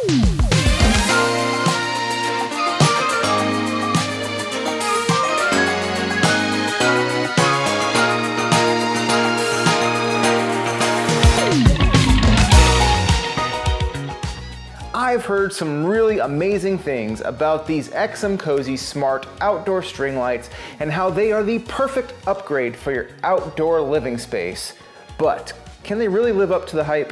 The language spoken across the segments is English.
I've heard some really amazing things about these XMCOSY smart outdoor string lights and how they are the perfect upgrade for your outdoor living space. But can they really live up to the hype?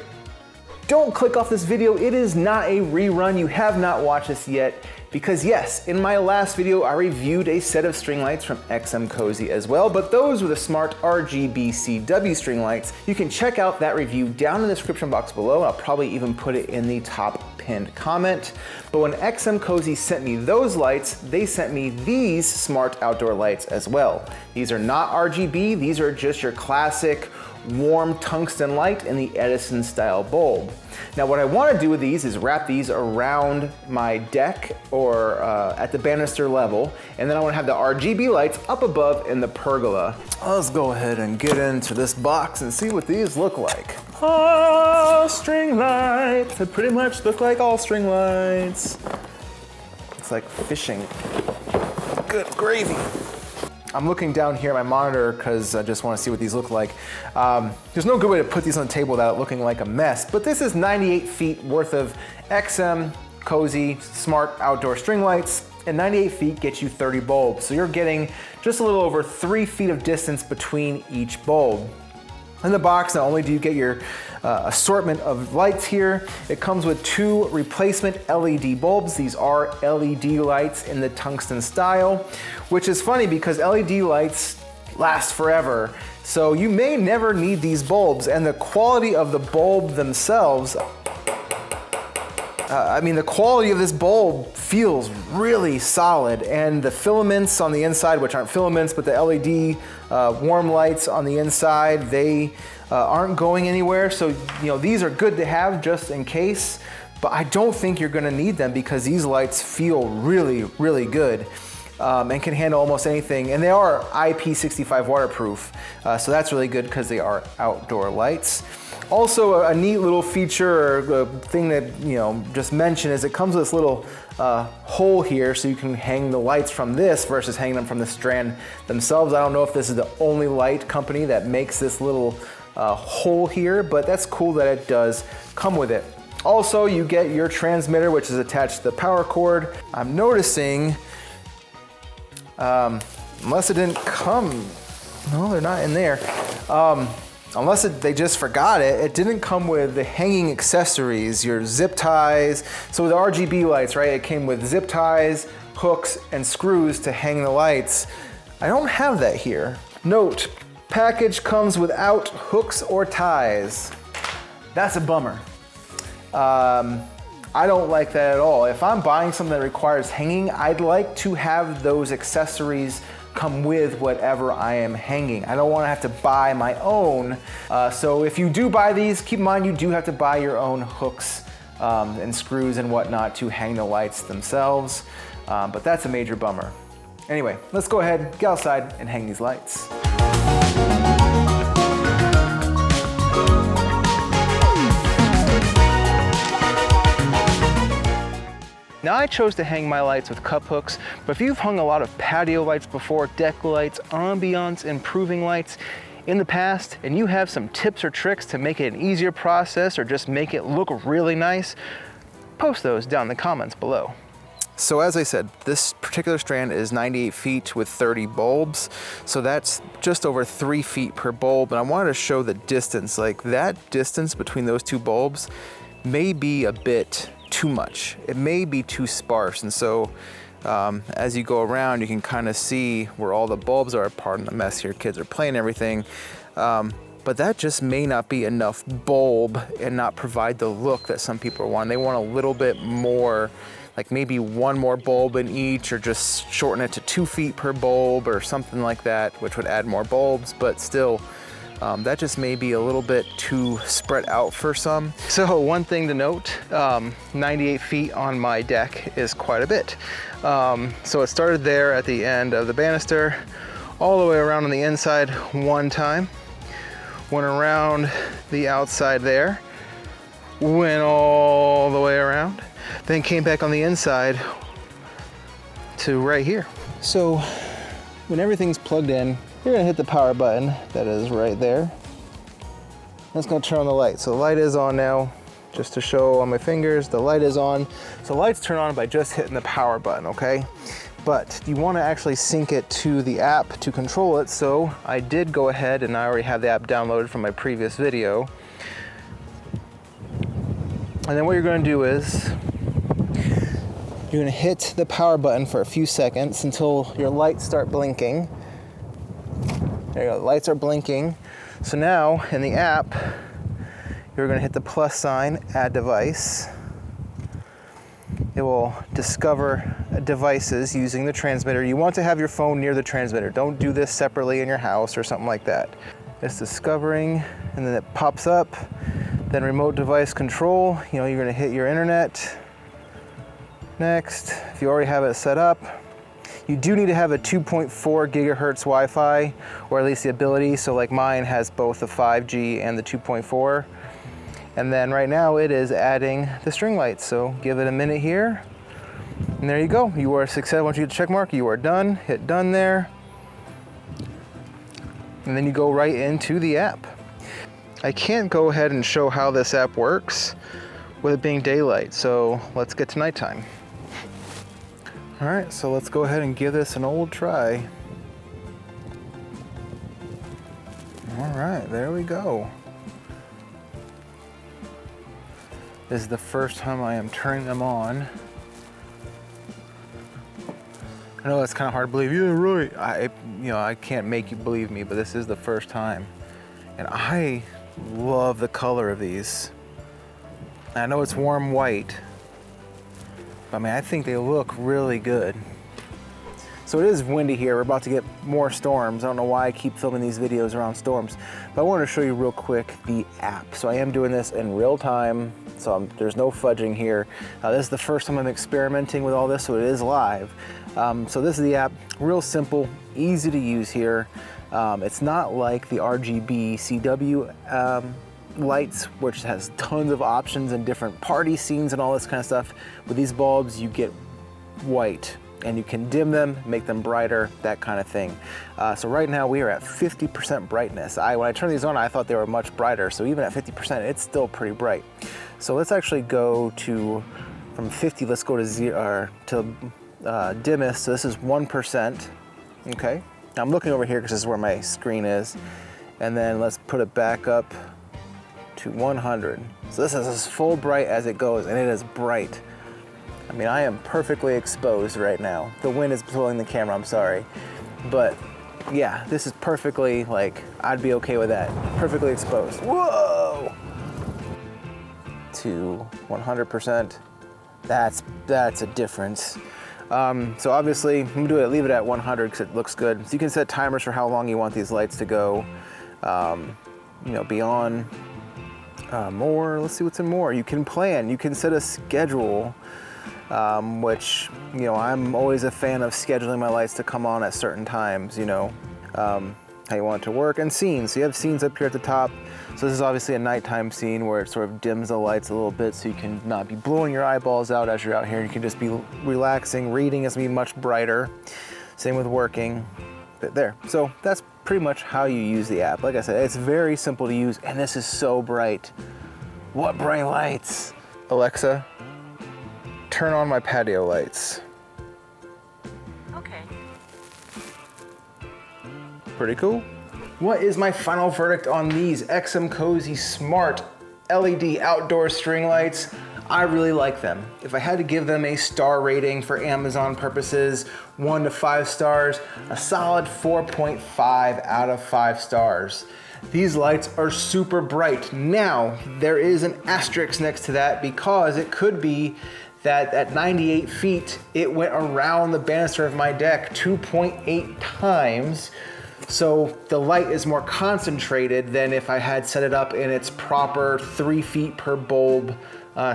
Don't click off this video. It is not a rerun. You have not watched this yet. Because yes, in my last video, I reviewed a set of string lights from XMCOSY as well, but those were the smart RGBCW string lights. You can check out that review down in the description box below. I'll probably even put it in the top pinned comment. But when XMCOSY sent me those lights, they sent me these smart outdoor lights as well. These are not RGB, these are just your classic warm tungsten light in the Edison style bulb. Now what I want to do with these is wrap these around my deck or at the banister level, and then I want to have the RGB lights up above in the pergola. Let's go ahead and get into this box and see what these look like. Oh, string lights. They pretty much look like all string lights. It's like fishing. Good gravy. I'm looking down here at my monitor because I just want to see what these look like. There's no good way to put these on the table without it looking like a mess, but this is 98 feet worth of XMCOSY smart outdoor string lights, and 98 feet gets you 30 bulbs. So you're getting just a little over 3 feet of distance between each bulb. In the box, not only do you get your assortment of lights here, it comes with 2 replacement LED bulbs. These are LED lights in the tungsten style, which is funny because LED lights last forever. So you may never need these bulbs, and the quality of the bulb themselves, the quality of this bulb feels really solid, and the filaments on the inside, which aren't filaments, but the LED warm lights on the inside, they aren't going anywhere. So, these are good to have just in case, but I don't think you're gonna need them because these lights feel really, really good. And can handle almost anything, and they are IP65 waterproof, so that's really good because they are outdoor lights. Also, a neat little feature or thing that just mention is it comes with this little hole here, so you can hang the lights from this versus hanging them from the strand themselves. I don't know if this is the only light company that makes this little hole here, but that's cool that it does come with it. Also, you get your transmitter, which is attached to the power cord. I'm noticing, unless it didn't come, no, they're not in there. Unless they just forgot it, it didn't come with the hanging accessories, your zip ties. So with the RGB lights, right, it came with zip ties, hooks, and screws to hang the lights. I don't have that here. Note, package comes without hooks or ties. That's a bummer. I don't like that at all. If I'm buying something that requires hanging, I'd like to have those accessories come with whatever I am hanging. I don't want to have to buy my own. So if you do buy these, keep in mind you do have to buy your own hooks and screws and whatnot to hang the lights themselves. But that's a major bummer. Anyway, let's go ahead, get outside and hang these lights. Now I chose to hang my lights with cup hooks, but if you've hung a lot of patio lights before, deck lights, ambiance improving lights in the past, and you have some tips or tricks to make it an easier process or just make it look really nice, post those down in the comments below. So as I said, this particular strand is 98 feet with 30 bulbs. So that's just over 3 feet per bulb. And I wanted to show the distance, like that distance between those 2 bulbs may be a bit too much. It may be too sparse. And so as you go around, you can kind of see where all the bulbs are. Pardon the mess here, kids are playing everything. But that just may not be enough bulb and not provide the look that some people want. They want a little bit more, like maybe 1 more bulb in each, or just shorten it to 2 feet per bulb or something like that, which would add more bulbs, but still, that just may be a little bit too spread out for some. So one thing to note, 98 feet on my deck is quite a bit. So it started there at the end of the banister, all the way around on the inside one time, went around the outside there, went all the way around, then came back on the inside to right here. So when everything's plugged in, you're gonna hit the power button that is right there. That's gonna turn on the light. So the light is on now, just to show on my fingers, the light is on. So the lights turn on by just hitting the power button, okay? But you wanna actually sync it to the app to control it. So I did go ahead, and I already have the app downloaded from my previous video. And then what you're gonna do is, you're gonna hit the power button for a few seconds until your lights start blinking. There you go, the lights are blinking. So now in the app, you're gonna hit the plus sign, add device. It will discover devices using the transmitter. You want to have your phone near the transmitter. Don't do this separately in your house or something like that. It's discovering, and then it pops up. Then remote device control, you know, you're gonna hit your internet. Next, if you already have it set up, you do need to have a 2.4 gigahertz Wi-Fi, or at least the ability. So like mine has both the 5G and the 2.4. And then right now it is adding the string lights. So give it a minute here. And there you go. You are successful. Once you get the check mark, you are done. Hit done there. And then you go right into the app. I can't go ahead and show how this app works with it being daylight. So let's get to nighttime. All right, so let's go ahead and give this an old try. All right, there we go. This is the first time I am turning them on. I know that's kind of hard to believe. Yeah, right. I can't make you believe me, but this is the first time. And I love the color of these. I know it's warm white, but I mean, I think they look really good. So it is windy here. We're about to get more storms. I don't know why I keep filming these videos around storms, but I wanted to show you real quick the app. So I am doing this in real time, so there's no fudging here. This is the first time I'm experimenting with all this, so it is live. So this is the app, real simple, easy to use here. It's not like the RGBCWIC lights, which has tons of options and different party scenes and all this kind of stuff. With these bulbs, you get white, and you can dim them, make them brighter, that kind of thing. So right now we are at 50% brightness. When I turned these on, I thought they were much brighter. So even at 50%, it's still pretty bright. So let's actually go to, from 50, let's go to zero, to dimmest. So this is 1%, okay? I'm looking over here because this is where my screen is. And then let's put it back up to 100. So this is as full bright as it goes, and it is bright. I mean, I am perfectly exposed right now. The wind is blowing the camera, I'm sorry. But yeah, this is perfectly, like, I'd be okay with that. Perfectly exposed. Whoa! To 100%. That's a difference. So obviously, I'm gonna leave it at 100 because it looks good. So you can set timers for how long you want these lights to go. You know, beyond more. Let's see what's in more. You can plan. You can set a schedule, which, you know, I'm always a fan of scheduling my lights to come on at certain times. You know, how you want it to work, and scenes. So you have scenes up here at the top. So this is obviously a nighttime scene where it sort of dims the lights a little bit so you can not be blowing your eyeballs out as you're out here. You can just be relaxing. Reading is gonna be much brighter. Same with working. But there. So that's pretty much how you use the app. Like I said, it's very simple to use, and this is so bright. What bright lights! Alexa, turn on my patio lights. Okay. Pretty cool. What is my final verdict on these XMCOSY Smart LED outdoor string lights? I really like them. If I had to give them a star rating for Amazon purposes, 1 to 5 stars, a solid 4.5 out of 5 stars. These lights are super bright. Now, there is an asterisk next to that because it could be that at 98 feet, it went around the banister of my deck 2.8 times. So the light is more concentrated than if I had set it up in its proper 3 feet per bulb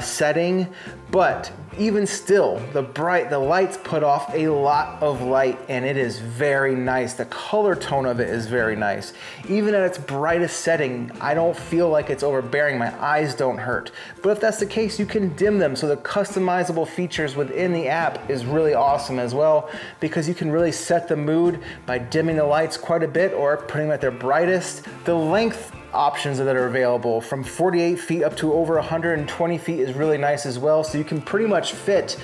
setting, but even still, the lights put off a lot of light, and it is very nice. The color tone of it is very nice. Even at its brightest setting, I don't feel like it's overbearing. My eyes don't hurt. But if that's the case, you can dim them. So the customizable features within the app is really awesome as well, because you can really set the mood by dimming the lights quite a bit or putting them at their brightest. The length options that are available from 48 feet up to over 120 feet is really nice as well. So you can pretty much fit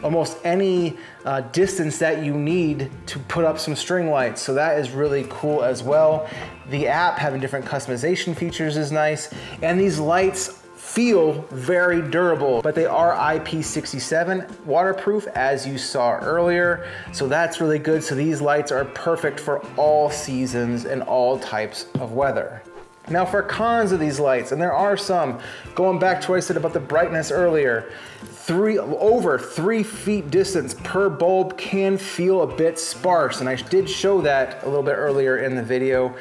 almost any distance that you need to put up some string lights. So that is really cool as well. The app having different customization features is nice. And these lights feel very durable, but they are IP67 waterproof, as you saw earlier. So that's really good. So these lights are perfect for all seasons and all types of weather. Now for cons of these lights, and there are some, going back to what I said about the brightness earlier, over 3 feet distance per bulb can feel a bit sparse, and I did show that a little bit earlier in the video.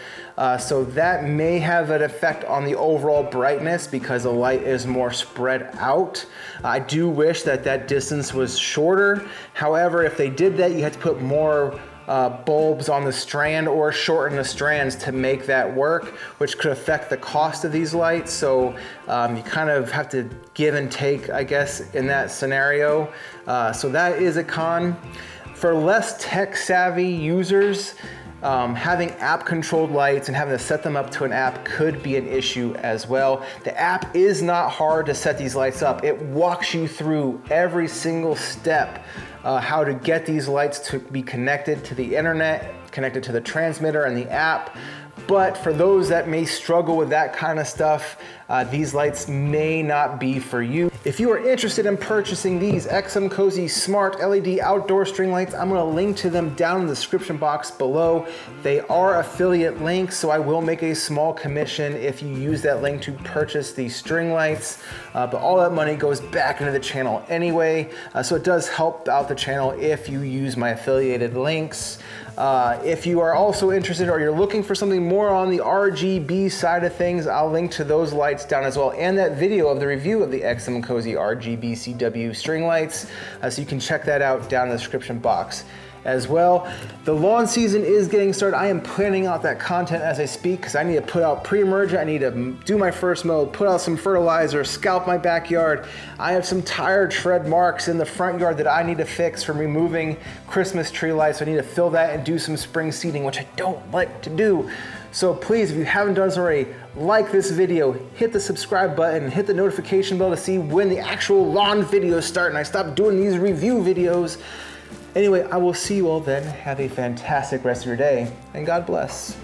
So that may have an effect on the overall brightness because the light is more spread out. I do wish that that distance was shorter. However, if they did that, you had to put more bulbs on the strand or shorten the strands to make that work, which could affect the cost of these lights. So you kind of have to give and take, I guess, in that scenario. So that is a con. For less tech savvy users, having app controlled lights and having to set them up to an app could be an issue as well. The app is not hard to set these lights up. It walks you through every single step, how to get these lights to be connected to the internet, connected to the transmitter and the app. But for those that may struggle with that kind of stuff, these lights may not be for you. If you are interested in purchasing these XMCOSY Smart LED outdoor string lights, I'm gonna link to them down in the description box below. They are affiliate links, so I will make a small commission if you use that link to purchase these string lights. But all that money goes back into the channel anyway, so it does help out the channel if you use my affiliated links. If you are also interested or you're looking for something more on the RGB side of things, I'll link to those lights down as well, and that video of the review of the XMCOSY RGBCW string lights, so you can check that out down in the description box as well. The lawn season is getting started. I am planning out that content as I speak because I need to put out pre-emergent, I need to do my first mow, put out some fertilizer, scalp my backyard. I have some tire tread marks in the front yard that I need to fix from removing Christmas tree lights. So I need to fill that and do some spring seeding, which I don't like to do. So please, if you haven't done so already, like this video, hit the subscribe button, hit the notification bell to see when the actual lawn videos start and I stop doing these review videos. Anyway, I will see you all then. Have a fantastic rest of your day, and God bless.